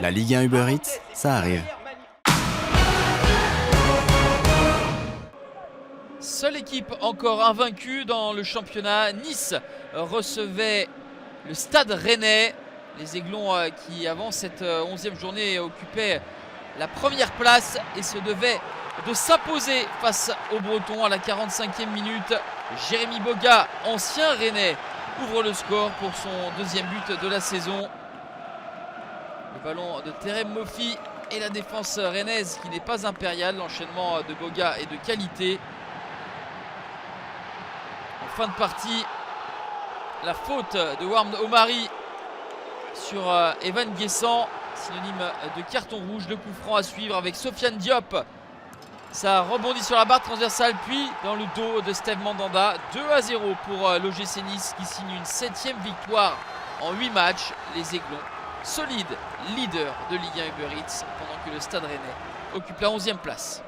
La Ligue 1 Uber Eats, ça arrive. Seule équipe encore invaincue dans le championnat, Nice recevait le Stade Rennais. Les Aiglons qui avant cette 11e journée occupaient la première place et se devaient de s'imposer face aux Bretons à la 45e minute. Jérémy Boga, ancien Rennais, ouvre le score pour son deuxième but de la saison. Le ballon de Terem Moffi et la défense rennaise qui n'est pas impériale. L'enchaînement de Boga est de qualité. En fin de partie, la faute de Warm Omari sur Evan Guessant, synonyme de carton rouge. Le coup franc à suivre avec Sofiane Diop. Ça rebondit sur la barre transversale, puis dans le dos de Steve Mandanda. 2-0 pour l'OGC Nice qui signe une 7e victoire en 8 matchs. Les Aiglons, solide leader de Ligue 1 Uber Eats, pendant que le Stade Rennais occupe la 11e place.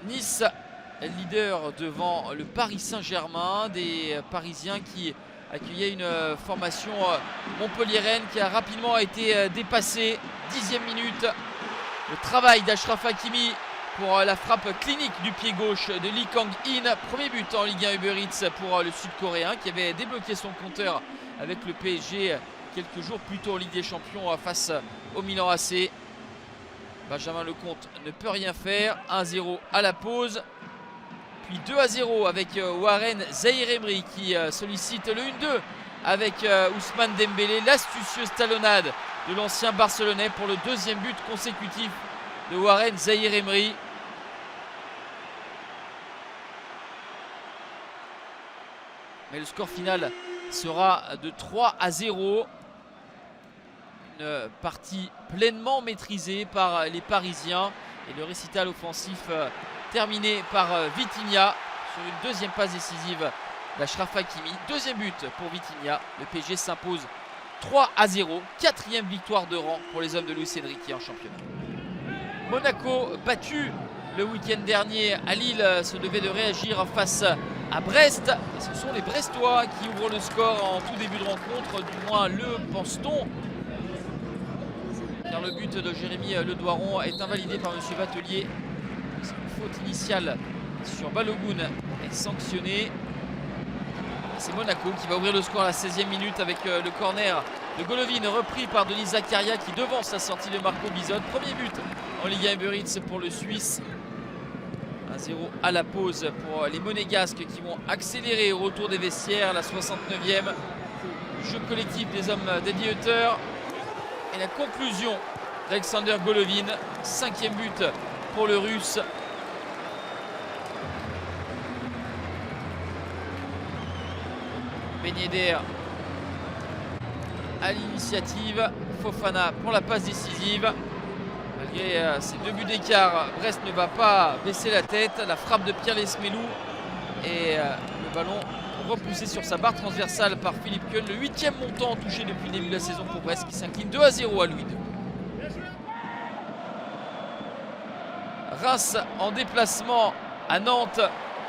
Nice, leader devant le Paris Saint-Germain, des Parisiens qui accueillaient une formation montpelliéraine qui a rapidement été dépassée. 10e minute, le travail d'Achraf Hakimi pour la frappe clinique du pied gauche de Lee Kang-in. Premier but en Ligue 1 Uber Eats pour le Sud-Coréen qui avait débloqué son compteur avec le PSG quelques jours plus tôt en Ligue des Champions face au Milan AC. Benjamin Lecomte ne peut rien faire. 1-0 à la pause. Puis 2-0 avec Warren Zaïre-Emery qui sollicite le 1-2 avec Ousmane Dembélé. L'astucieuse talonnade de l'ancien Barcelonais pour le deuxième but consécutif de Warren Zaïre-Emery. Mais le score final sera de 3-0. Une partie pleinement maîtrisée par les Parisiens. Et le récital offensif terminé par Vitinha sur une deuxième passe décisive d'Achraf Hakimi. Deuxième but pour Vitinha. Le PSG s'impose 3-0. 4e victoire de rang pour les hommes de Luis Enrique en championnat. Monaco battu le week-end dernier à Lille se devait de réagir face à Brest. Et ce sont les Brestois qui ouvrent le score en tout début de rencontre. Du moins le pense-t-on. Car le but de Jérémy Ledoiron est invalidé par M. Vatelier. Une faute initiale sur Balogun est sanctionnée. C'est Monaco qui va ouvrir le score à la 16e minute avec le corner de Golovin repris par Denis Zakaria qui devance la sortie de Marco Bizot. Premier but en Ligue 1 Uber Eats pour le Suisse. 1-0 à la pause pour les Monégasques qui vont accélérer au retour des vestiaires. La 69e. Jeu collectif des hommes d'Eddie Hutter. Et la conclusion d'Alexander Golovin. 5e but pour le Russe. Ben Yedder à l'initiative. Fofana pour la passe décisive. Malgré ces 2 buts d'écart, Brest ne va pas baisser la tête. La frappe de Pierre Lesmelou et le ballon repoussé sur sa barre transversale par Philippe Keun. Le 8e montant touché depuis le début de la saison pour Brest qui s'incline 2-0 à Louis II. Reims en déplacement à Nantes.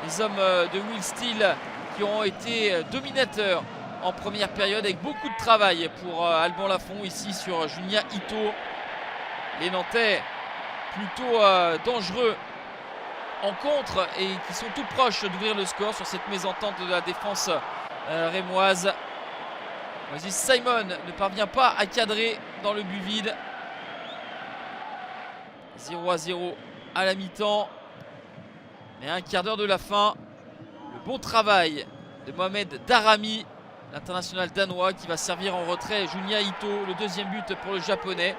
Les hommes de Will Steele qui ont été dominateurs en première période avec beaucoup de travail pour Alban Lafont ici sur Junia Ito. Les Nantais plutôt dangereux en contre et qui sont tout proches d'ouvrir le score sur cette mésentente de la défense rémoise. Moses Simon ne parvient pas à cadrer dans le but vide. 0-0 à la mi-temps. Mais à un quart d'heure de la fin, le bon travail de Mohamed Daramy, l'international danois qui va servir en retrait Junya Ito. Le deuxième but pour le japonais.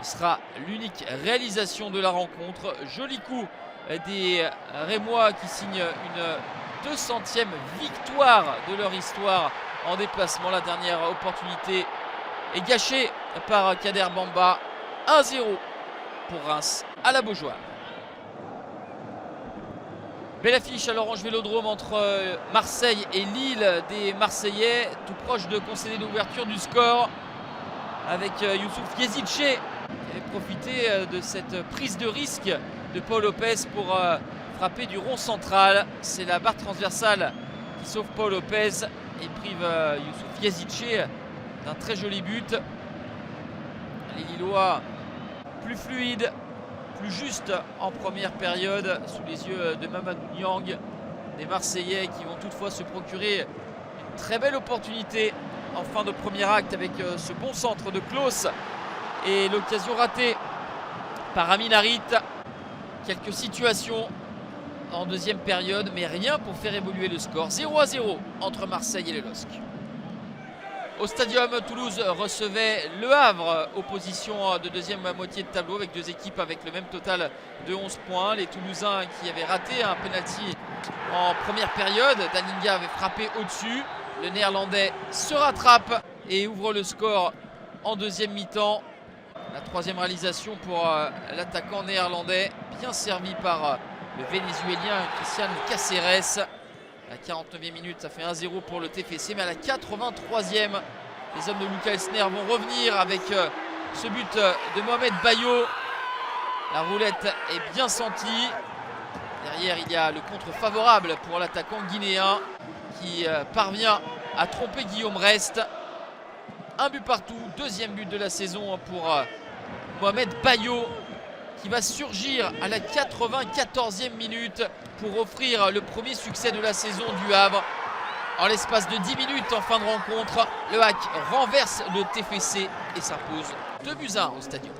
Ce sera l'unique réalisation de la rencontre. Joli coup des Rémois qui signent une 200e victoire de leur histoire en déplacement. La dernière opportunité est gâchée par Kader Bamba. 1-0 pour Reims à la Beaujoire. Belle affiche à l'Orange Vélodrome entre Marseille et Lille. Des Marseillais tout proches de concéder l'ouverture du score avec Youssouf Yezice qui avait profité de cette prise de risque de Paul Lopez pour frappé du rond central. C'est la barre transversale qui sauve Paul Lopez et prive Youssouf Yazidche d'un très joli but. Les Lillois plus fluides, plus justes en première période sous les yeux de Mamadou Niang. Des Marseillais qui vont toutefois se procurer une très belle opportunité en fin de premier acte avec ce bon centre de Klose et l'occasion ratée par Amin Harit. Quelques situations en deuxième période, mais rien pour faire évoluer le score. 0-0 entre Marseille et le LOSC. Au Stadium, Toulouse recevait Le Havre, opposition de deuxième moitié de tableau avec deux équipes avec le même total de 11 points. Les Toulousains qui avaient raté un penalty en première période. Dalinga avait frappé au-dessus. Le Néerlandais se rattrape et ouvre le score en deuxième mi-temps. La troisième réalisation pour l'attaquant néerlandais, bien servi par le Vénézuélien Christian Cáceres. À la 49e minute, ça fait 1-0 pour le TFC, mais à la 83e, les hommes de Lucas Elsner vont revenir avec ce but de Mohamed Bayo. La roulette est bien sentie. Derrière, il y a le contre favorable pour l'attaquant guinéen qui parvient à tromper Guillaume Rest. Un but partout, deuxième but de la saison pour Mohamed Bayo, qui va surgir à la 94e minute pour offrir le premier succès de la saison du Havre. En l'espace de 10 minutes en fin de rencontre, le HAC renverse le TFC et s'impose 2-1 au Stadium.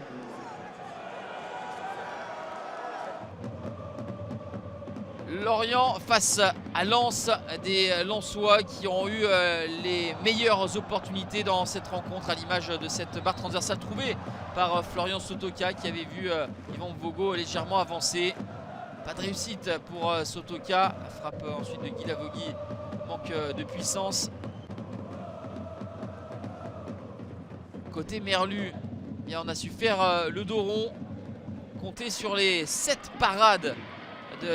Lorient face à Lens, des Lensois qui ont eu les meilleures opportunités dans cette rencontre, à l'image de cette barre transversale trouvée par Florian Sotoka qui avait vu Yvan Vogo légèrement avancer. Pas de réussite pour Sotoka. La frappe ensuite de Guy Lavogui manque de puissance. Côté Merlu, eh bien, on a su faire le dos rond, compter sur les 7 parades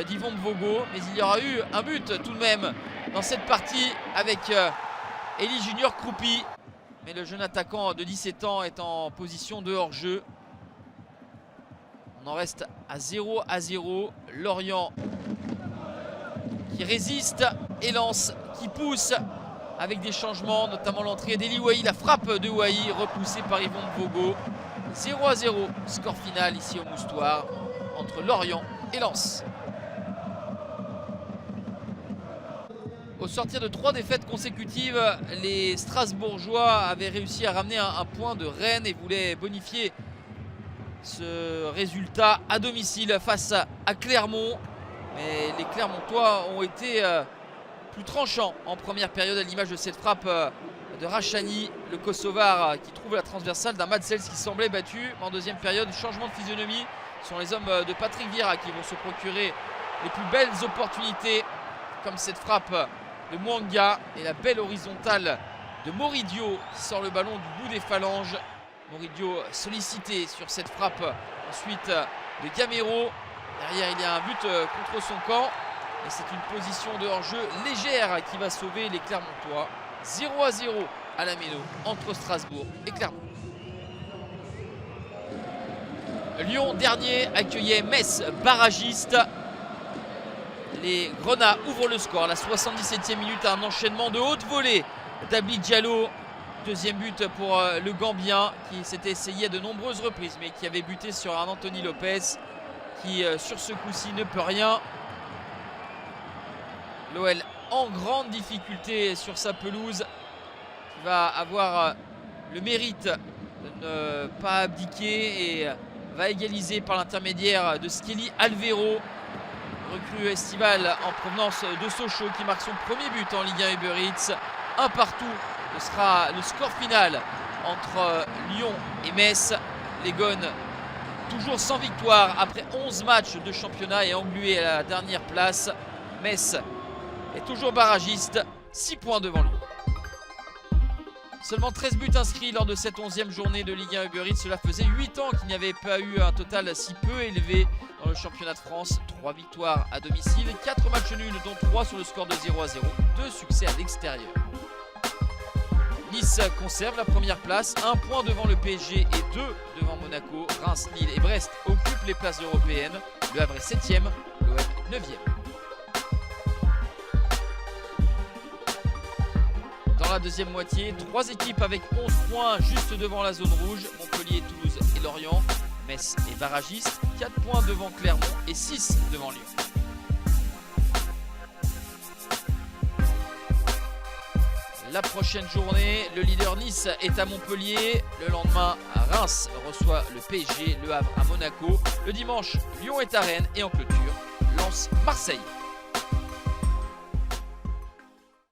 d'Yvan Vogo, mais il y aura eu un but tout de même dans cette partie avec Eli Junior Kroupi, mais le jeune attaquant de 17 ans est en position de hors-jeu. On en reste à 0-0. Lorient qui résiste et Lens qui pousse avec des changements, notamment l'entrée d'Eli Wahi, la frappe de Wahi repoussée par Yvan Vogo. 0-0, score final ici au Moustoir entre Lorient et Lens. Au sortir de 3 défaites consécutives, les Strasbourgeois avaient réussi à ramener un point de Rennes et voulaient bonifier ce résultat à domicile face à Clermont. Mais les Clermontois ont été plus tranchants en première période, à l'image de cette frappe de Rachani, le Kosovar qui trouve la transversale d'un Madsels qui semblait battu. En deuxième période, changement de physionomie. Ce sont les hommes de Patrick Vieira qui vont se procurer les plus belles opportunités, comme cette frappe de Mwanga et la belle horizontale de Moridio qui sort le ballon du bout des phalanges. Moridio sollicité sur cette frappe ensuite de Gamero. Derrière, il y a un but contre son camp et c'est une position de hors-jeu légère qui va sauver les Clermontois. 0-0 à la Méno entre Strasbourg et Clermont. Lyon dernier accueillait Metz barragiste. Les Grenats ouvrent le score à la 77e minute, un enchaînement de haute volée d'Abdi Diallo. Deuxième but pour le Gambien qui s'était essayé à de nombreuses reprises mais qui avait buté sur un Anthony Lopez qui sur ce coup-ci ne peut rien. L'OL en grande difficulté sur sa pelouse, qui va avoir le mérite de ne pas abdiquer et va égaliser par l'intermédiaire de Skelly Alvero, recrue estivale en provenance de Sochaux, qui marque son premier but en Ligue 1 Uber Eats. Un partout, ce sera le score final entre Lyon et Metz. Les Gones toujours sans victoire après 11 matchs de championnat et englués à la dernière place. Metz est toujours barragiste, 6 points devant Lyon. Seulement 13 buts inscrits lors de cette 11e journée de Ligue 1 Uber Eats. Cela faisait 8 ans qu'il n'y avait pas eu un total si peu élevé dans le championnat de France. 3 victoires à domicile, 4 matchs nuls dont 3 sur le score de 0-0. 2 succès à l'extérieur. Nice conserve la première place, 1 point devant le PSG et 2 devant Monaco. Reims, Lille et Brest occupent les places européennes. Le Havre est 7e, l'OM 9e. Dans la deuxième moitié, 3 équipes avec 11 points juste devant la zone rouge. Montpellier, Toulouse et Lorient. Metz est barragiste, 4 points devant Clermont et 6 devant Lyon. La prochaine journée, le leader Nice est à Montpellier. Le lendemain, Reims reçoit le PSG, Le Havre à Monaco. Le dimanche, Lyon est à Rennes et en clôture, Lens-Marseille.